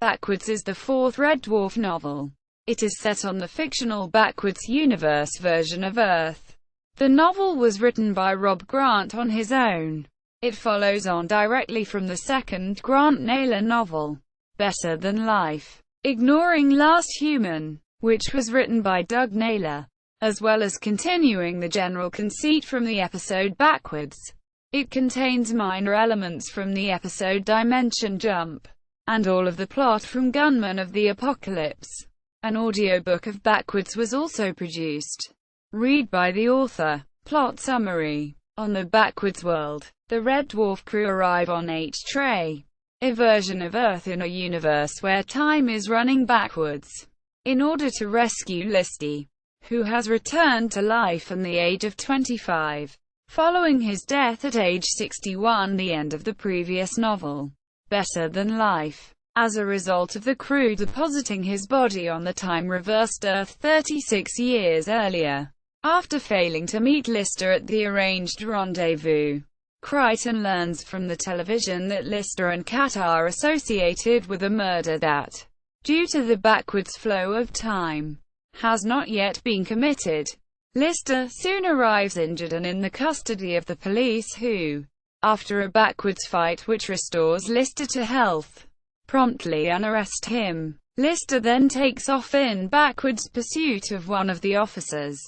Backwards is the fourth Red Dwarf novel. It is set on the fictional Backwards universe version of Earth. The novel was written by Rob Grant on his own. It follows on directly from the second Grant Naylor novel, Better Than Life, Ignoring Last Human, which was written by Doug Naylor, as well as continuing the general conceit from the episode Backwards. It contains minor elements from the episode Dimension Jump, and all of the plot from Gunmen of the Apocalypse. An audiobook of Backwards was also produced. Read by the author. Plot summary. On the Backwards world, the Red Dwarf crew arrive on H-Tray, a version of Earth in a universe where time is running backwards, in order to rescue Listy, who has returned to life and the age of 25, following his death at age 61, the end of the previous novel, Better Than Life. As a result of the crew depositing his body on the time-reversed Earth 36 years earlier, after failing to meet Lister at the arranged rendezvous, Crichton learns from the television that Lister and Kat are associated with a murder that, due to the backwards flow of time, has not yet been committed. Lister soon arrives injured and in the custody of the police who, after a backwards fight which restores Lister to health, promptly unarrest him. Lister then takes off in backwards pursuit of one of the officers,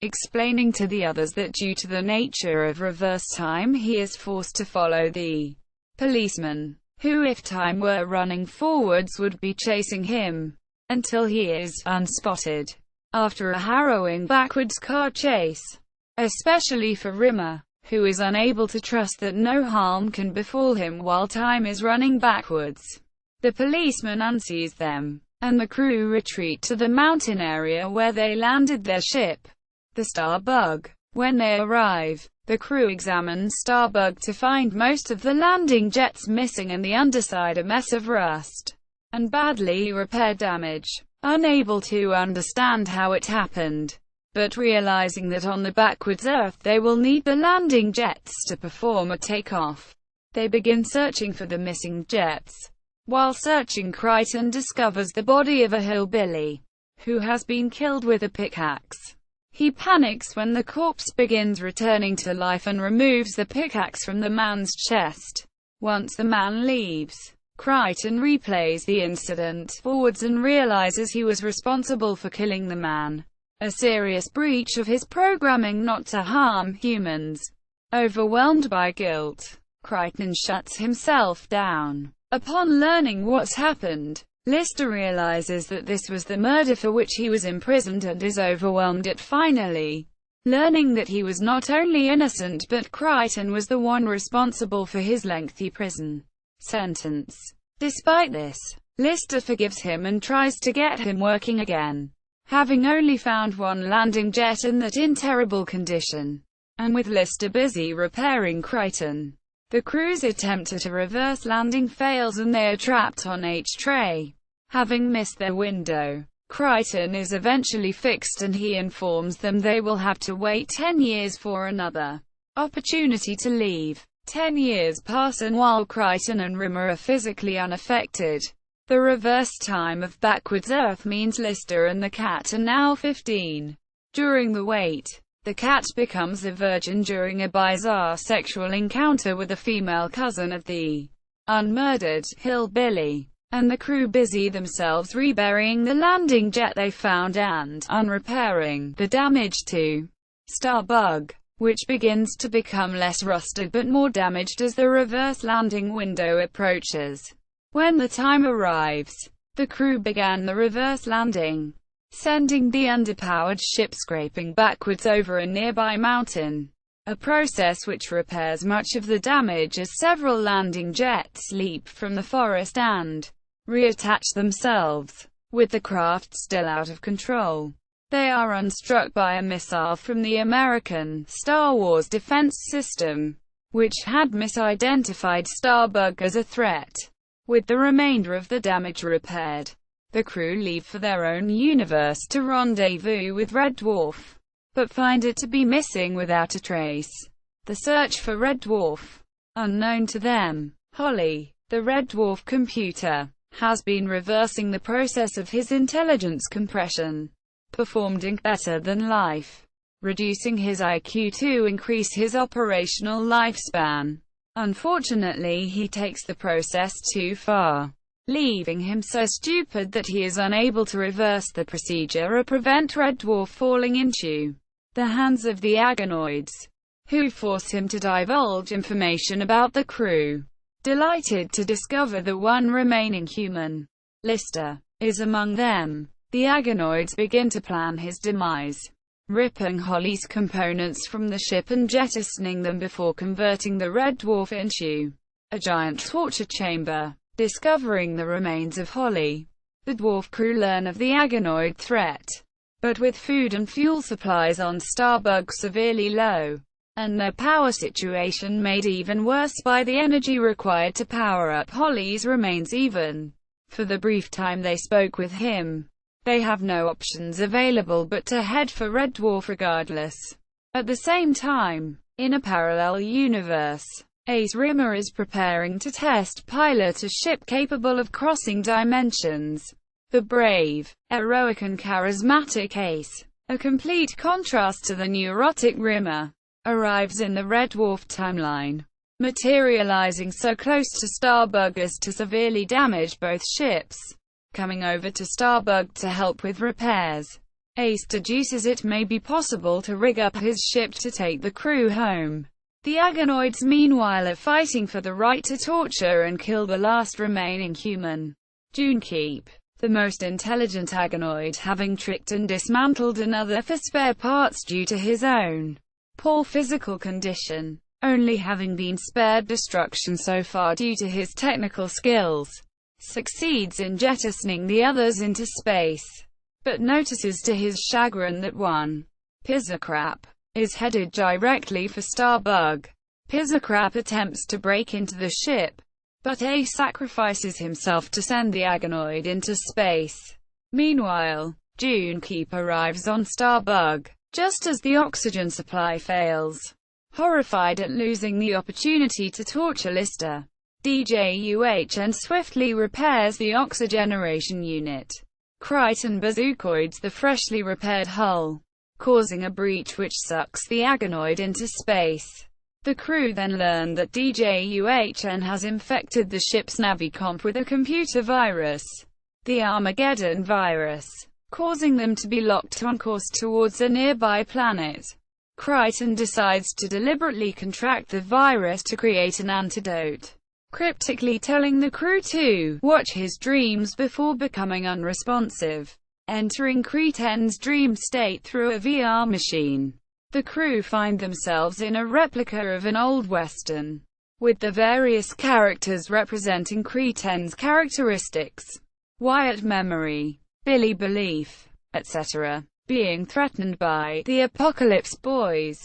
explaining to the others that due to the nature of reverse time he is forced to follow the policeman, who if time were running forwards would be chasing him, until he is unspotted. After a harrowing backwards car chase, especially for Rimmer, who is unable to trust that no harm can befall him while time is running backwards, the policeman unsees them, and the crew retreat to the mountain area where they landed their ship, the Starbug. When they arrive, the crew examines Starbug to find most of the landing jets missing and the underside a mess of rust and badly repaired damage. Unable to understand how it happened, but realizing that on the backwards Earth they will need the landing jets to perform a takeoff, they begin searching for the missing jets. While searching, Crichton discovers the body of a hillbilly, who has been killed with a pickaxe. He panics when the corpse begins returning to life and removes the pickaxe from the man's chest. Once the man leaves, Crichton replays the incident forwards and realizes he was responsible for killing the man, a serious breach of his programming not to harm humans. Overwhelmed by guilt, Crichton shuts himself down. Upon learning what's happened, Lister realizes that this was the murder for which he was imprisoned and is overwhelmed at finally learning that he was not only innocent but Crichton was the one responsible for his lengthy prison sentence. Despite this, Lister forgives him and tries to get him working again, having only found one landing jet and that in terrible condition, and with Lister busy repairing Crichton. The crew's attempt at a reverse landing fails and they are trapped on H-Tray. Having missed their window, Crichton is eventually fixed and he informs them they will have to wait 10 years for another opportunity to leave. 10 years pass and while Crichton and Rimmer are physically unaffected, the reverse time of backwards Earth means Lister and the cat are now 15. During the wait, the cat becomes a virgin during a bizarre sexual encounter with a female cousin of the unmurdered hillbilly, and the crew busy themselves reburying the landing jet they found and unrepairing the damage to Starbug, which begins to become less rusted but more damaged as the reverse landing window approaches. When the time arrives, the crew began the reverse landing, sending the underpowered ship scraping backwards over a nearby mountain, a process which repairs much of the damage as several landing jets leap from the forest and reattach themselves. With the craft still out of control, they are unstruck by a missile from the American Star Wars defense system, which had misidentified Starbug as a threat. With the remainder of the damage repaired, the crew leave for their own universe to rendezvous with Red Dwarf, but find it to be missing without a trace. The search for Red Dwarf. Unknown to them, Holly, the Red Dwarf computer, has been reversing the process of his intelligence compression, performed in Better Than Life, reducing his IQ to increase his operational lifespan. Unfortunately, he takes the process too far, leaving him so stupid that he is unable to reverse the procedure or prevent Red Dwarf falling into the hands of the Agonoids, who force him to divulge information about the crew. Delighted to discover that one remaining human, Lister, is among them, the Agonoids begin to plan his demise, ripping Holly's components from the ship and jettisoning them before converting the Red Dwarf into a giant torture chamber. Discovering the remains of Holly, the dwarf crew learn of the Agonoid threat, but with food and fuel supplies on Starbug severely low, and their power situation made even worse by the energy required to power up Holly's remains. Even for the brief time they spoke with him, they have no options available but to head for Red Dwarf regardless. At the same time, in a parallel universe, Ace Rimmer is preparing to test pilot a ship capable of crossing dimensions. The brave, heroic and charismatic Ace, a complete contrast to the neurotic Rimmer, arrives in the Red Dwarf timeline, materializing so close to Starbug as to severely damage both ships. Coming over to Starbug to help with repairs, Ace deduces it may be possible to rig up his ship to take the crew home. The Agonoids meanwhile are fighting for the right to torture and kill the last remaining human, Junekeep, the most intelligent Agonoid, having tricked and dismantled another for spare parts due to his own poor physical condition, only having been spared destruction so far due to his technical skills, succeeds in jettisoning the others into space, but notices to his chagrin that one, Pizzacrap, is headed directly for Starbug. Pizzacrap attempts to break into the ship, but Ace sacrifices himself to send the Agonoid into space. Meanwhile, Junekeep arrives on Starbug, just as the oxygen supply fails. Horrified at losing the opportunity to torture Lister, DJUHN swiftly repairs the oxygeneration unit. Crichton bazookoids the freshly repaired hull, causing a breach which sucks the Agonoid into space. The crew then learn that DJUHN has infected the ship's navicomp with a computer virus, the Armageddon virus, causing them to be locked on course towards a nearby planet. Crichton decides to deliberately contract the virus to create an antidote, cryptically telling the crew to watch his dreams before becoming unresponsive. Entering Crichton's dream state through a VR machine, the crew find themselves in a replica of an old western, with the various characters representing Crichton's characteristics, Wyatt Memory, Billy Belief, etc., being threatened by the Apocalypse Boys,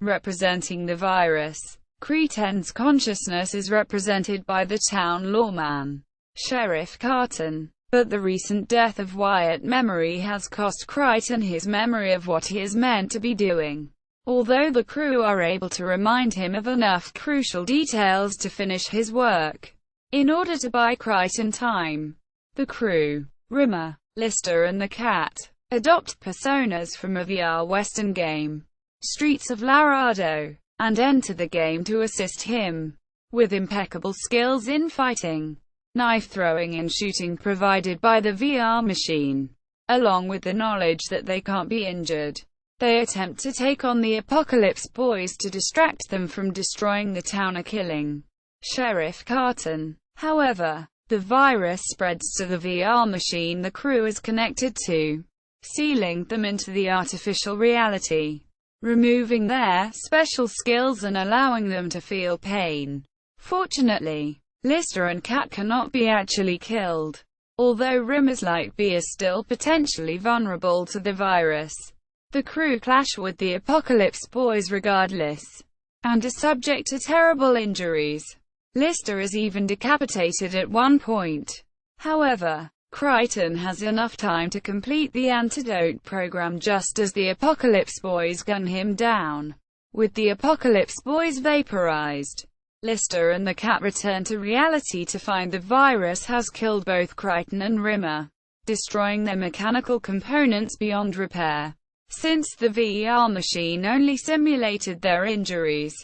representing the virus. Crichton's consciousness is represented by the town lawman, Sheriff Carton, but the recent death of Wyatt Memory has cost Crichton his memory of what he is meant to be doing. Although the crew are able to remind him of enough crucial details to finish his work, in order to buy Crichton time, the crew, Rimmer, Lister and the Cat, adopt personas from a VR Western game, Streets of Laredo, and enter the game to assist him, with impeccable skills in fighting, knife throwing and shooting provided by the VR machine, along with the knowledge that they can't be injured. They attempt to take on the Apocalypse Boys to distract them from destroying the town or killing Sheriff Carton. However, the virus spreads to the VR machine the crew is connected to, sealing them into the artificial reality, removing their special skills and allowing them to feel pain. Fortunately, Lister and Cat cannot be actually killed, although Rimmer's light bee is still potentially vulnerable to the virus. The crew clash with the Apocalypse Boys regardless, and are subject to terrible injuries. Lister is even decapitated at one point. However, Crichton has enough time to complete the antidote program just as the Apocalypse Boys gun him down. With the Apocalypse Boys vaporized, Lister and the cat return to reality to find the virus has killed both Crichton and Rimmer, destroying their mechanical components beyond repair. Since the VR machine only simulated their injuries,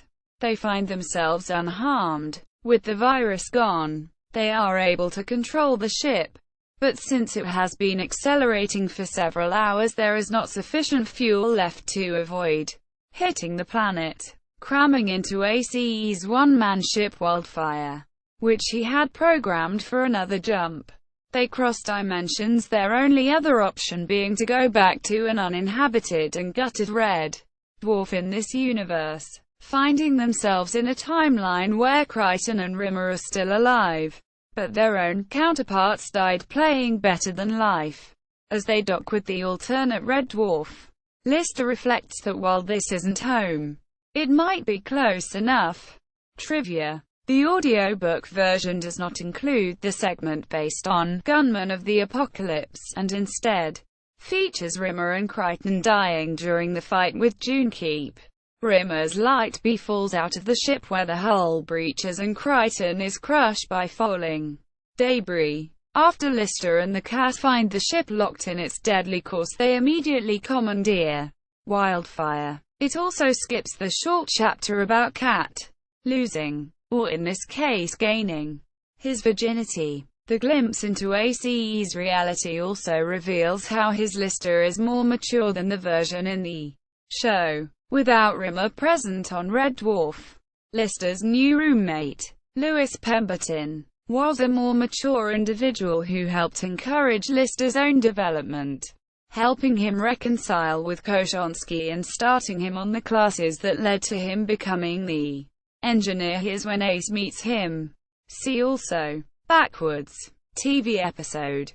they find themselves unharmed. With the virus gone, they are able to control the ship. But since it has been accelerating for several hours, there is not sufficient fuel left to avoid hitting the planet, cramming into ACE's one-man ship Wildfire, which he had programmed for another jump. They cross dimensions, their only other option being to go back to an uninhabited and gutted Red Dwarf in this universe, finding themselves in a timeline where Crichton and Rimmer are still alive, but their own counterparts died playing better than life. As they dock with the alternate Red Dwarf, Lister reflects that while this isn't home, it might be close enough. Trivia: the audiobook version does not include the segment based on Gunmen of the Apocalypse, and instead features Rimmer and Crichton dying during the fight with Junekeep. Rimmer's light B falls out of the ship where the hull breaches, and Crichton is crushed by falling debris. After Lister and the cat find the ship locked in its deadly course, they immediately commandeer Wildfire. It also skips the short chapter about Cat losing, or in this case gaining, his virginity. The glimpse into ACE's reality also reveals how his Lister is more mature than the version in the show. Without Rimmer present on Red Dwarf, Lister's new roommate, Lewis Pemberton, was a more mature individual who helped encourage Lister's own development, helping him reconcile with Koshonsky and starting him on the classes that led to him becoming the engineer he is when Ace meets him. See also Backwards TV episode.